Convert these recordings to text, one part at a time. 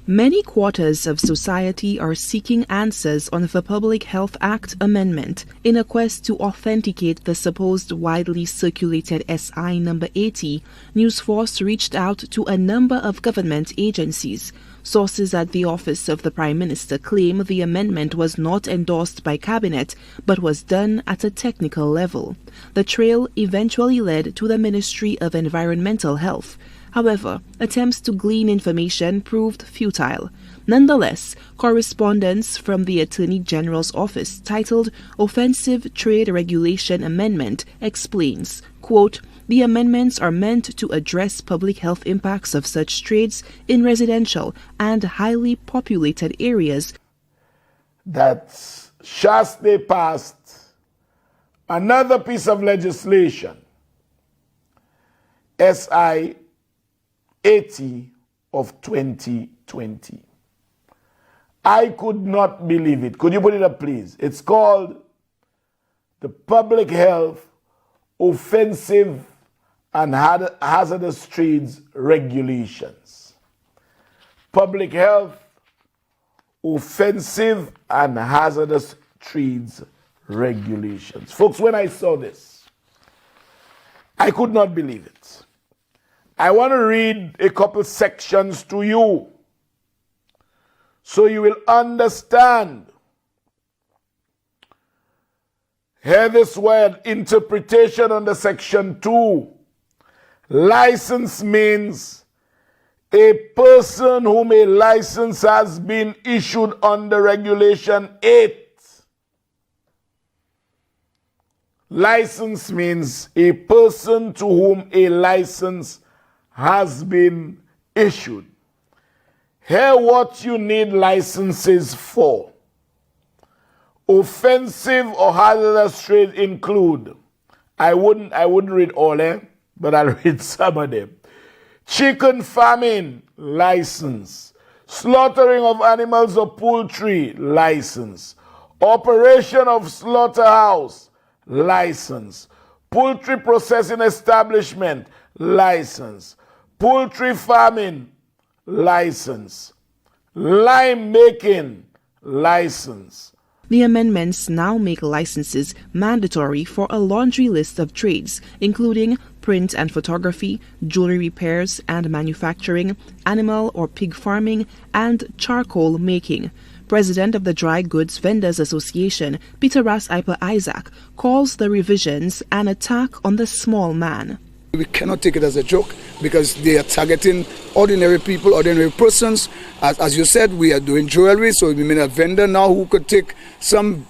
Many quarters of society are seeking answers on the Public Health Act amendment in a quest to authenticate the supposed widely circulated SI number 80. Newsforce reached out to a number of government agencies. Sources at the office of the Prime Minister claim the amendment was not endorsed by Cabinet but was done at a technical level. The trail eventually led to the Ministry of Environmental Health. However, attempts to glean information proved futile. Nonetheless, correspondence from the Attorney General's office titled Offensive Trade Regulation Amendment explains, quote, "The amendments are meant to address public health impacts of such trades in residential and highly populated areas." That Chastanet passed another piece of legislation, SI 80 of 2020. I could not believe it. Could you put it up, please? It's called the Public Health Offensive and Hazardous Trades Regulations. Public Health Offensive and Hazardous Trades Regulations. Folks, when I saw this, I could not believe it. I want to read a couple sections to you so you will understand. Hear this word, interpretation under section 2. License means a person whom a license has been issued under regulation 8. License means a person to whom a license has been issued. Hear what you need licenses for. Offensive or hazardous trade include, I wouldn't read all but I'll read some of them. Chicken farming, license. Slaughtering of animals or poultry, license. Operation of slaughterhouse, license. Poultry processing establishment, license. Poultry farming, license. Lime making, license. The amendments now make licenses mandatory for a laundry list of trades, including print and photography, jewelry repairs and manufacturing, animal or pig farming, and charcoal making. President of the Dry Goods Vendors Association, Peter Ras-Iper Isaac, calls the revisions an attack on the small man. We cannot take it as a joke because they are targeting ordinary people, ordinary persons. As you said, we are doing jewelry, so we mean a vendor now who could take some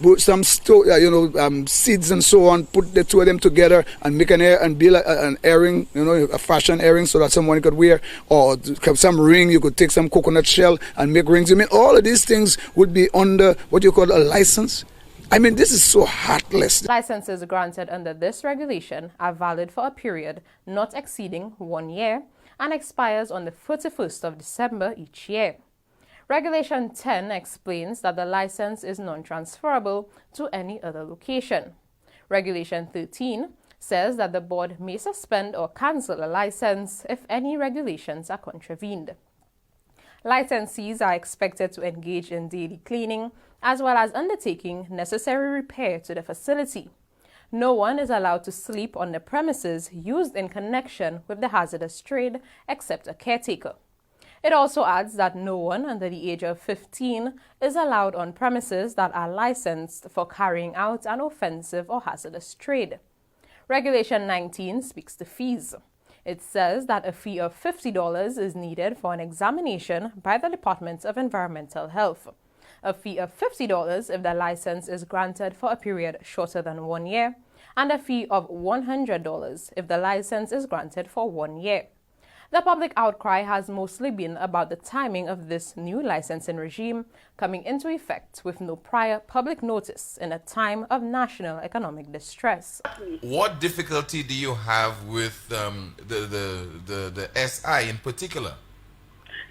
seeds and so on, put the two of them together and make and be like an earring, a fashion earring so that someone could wear, or some ring. You could take some coconut shell and make rings. I mean, all of these things would be under what you call a license. I mean, this is so heartless. Licenses granted under this regulation are valid for a period not exceeding 1 year and expires on the 31st of December each year. Regulation 10 explains that the license is non-transferable to any other location. Regulation 13 says that the board may suspend or cancel a license if any regulations are contravened. Licensees are expected to engage in daily cleaning as well as undertaking necessary repair to the facility. No one is allowed to sleep on the premises used in connection with the hazardous trade except a caretaker. It also adds that no one under the age of 15 is allowed on premises that are licensed for carrying out an offensive or hazardous trade. Regulation 19 speaks to fees. It says that a fee of $50 is needed for an examination by the Department of Environmental Health. A fee of $50 if the license is granted for a period shorter than 1 year, and a fee of $100 if the license is granted for 1 year. The public outcry has mostly been about the timing of this new licensing regime coming into effect with no prior public notice in a time of national economic distress. What difficulty do you have with the SI in particular?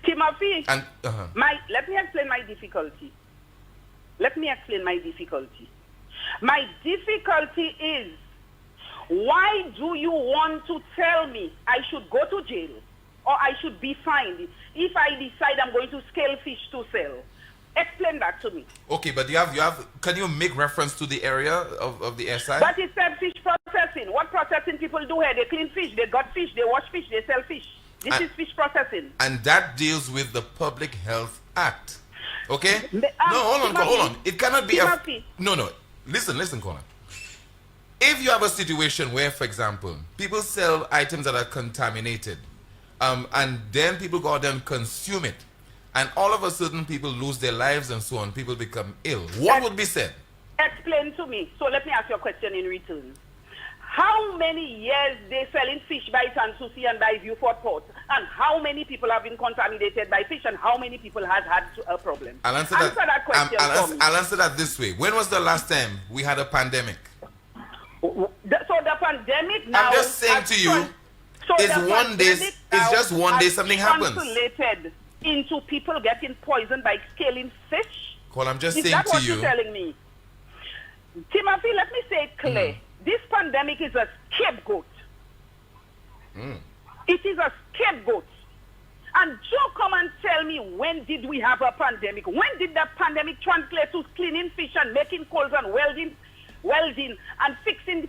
Timothy, And let me explain my difficulty. My difficulty is, why do you want to tell me I should go to jail or I should be fined if I decide I'm going to scale fish to sell? Explain that to me. Okay, but you have. Can you make reference to the area of the SI? But it said fish processing. What processing people do here? They clean fish, they gut fish, they wash fish, they sell fish. This is fish processing. And that deals with the Public Health Act. Okay? No, Hold on. It cannot be No. Listen, Colin. If you have a situation where, for example, people sell items that are contaminated, and then people go out there and consume it, and all of a sudden people lose their lives and so on, people become ill, what would be said? Explain to me. So let me ask you a question in return. How many years they selling fish by Sanssouci and by Vieux-Fort Port, and how many people have been contaminated by fish, and how many people has had a problem? I'll answer that question for me. I'll answer that this way. When was the last time we had a pandemic? So the pandemic now... I'm just saying to you, it's just one day something happens. Translated into people getting poisoned by scaling fish? Well, I'm just saying to you... Is that what you're telling me? Timothy, let me say it clear. This pandemic is a scapegoat. It is a scapegoat. And Joe, come and tell me, when did we have a pandemic? When did the pandemic translate to cleaning fish and making coals and welding and fixing the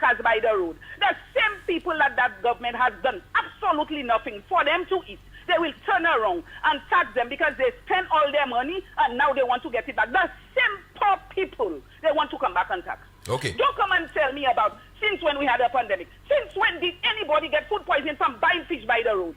cars by the road? The same people that government has done absolutely nothing for them to eat. They will turn around and tax them because they spend all their money and now they want to get it back. The same poor people, they want to come back and tax. Okay. Don't come and tell me about since when we had a pandemic. Since when did anybody get food poisoning from buying fish by the road?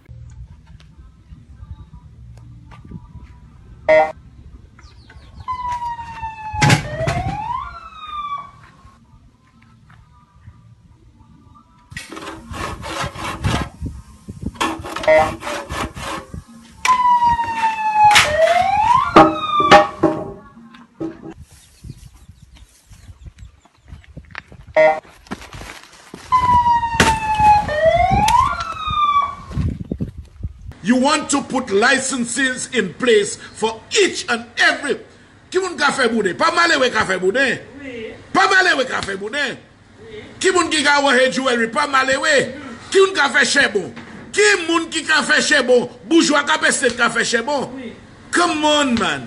You want to put licenses in place for each and every. Qui moun ka fe boudé? Pas malé we ka fe boudé? Oui. Pas malé we ka fe boudé? Oui. Qui moun ki ka wahe jewelry? Pas malé we? Qui moun ka fe chebo? Qui moun ki ka fe chebo? Bourgeois ka pe ka fe chebo? Oui. Come on, man.